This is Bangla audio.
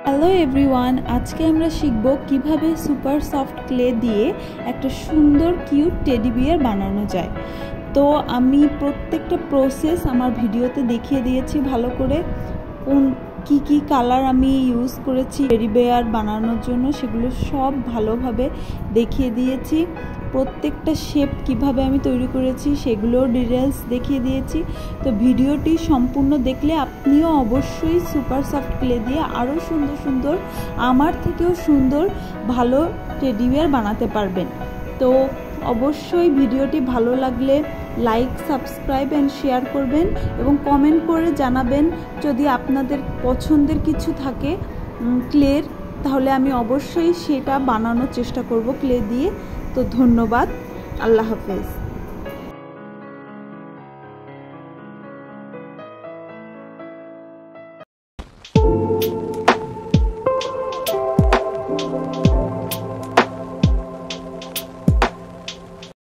হ্যালো এভরিওয়ান, আজকে আমরা শিখব কিভাবে সুপার সফট ক্লে দিয়ে একটা সুন্দর কিউট টেডি বিয়ার বানানো যায়। তো আমি প্রত্যেকটা প্রসেস আমার ভিডিওতে দেখিয়ে দিয়েছি ভালো করে। কি কালার আমি ইউজ করেছি টেডি বিয়ার বানানোর জন্য সেগুলো সব ভালোভাবে দেখিয়ে দিয়েছি। প্রত্যেকটা শেপ কিভাবে আমি তৈরি করেছি সেগুলোর ডিটেলস দেখিয়ে দিয়েছি। তো ভিডিওটি সম্পূর্ণ দেখলে আপনিও অবশ্যই সুপার সফট ক্লে দিয়ে আরও সুন্দর সুন্দর, আমার থেকেও সুন্দর ভালো টেডি বিয়ার বানাতে পারবেন। তো অবশ্যই ভিডিওটি ভালো লাগলে লাইক, সাবস্ক্রাইব অ্যান্ড শেয়ার করবেন এবং কমেন্ট করে জানাবেন যদি আপনাদের পছন্দের কিছু থাকে ক্লের, তাহলে আমি অবশ্যই সেটা বানানোর চেষ্টা করব ক্লে দিয়ে। তো ধন্যবাদ, আল্লাহ হাফেজ।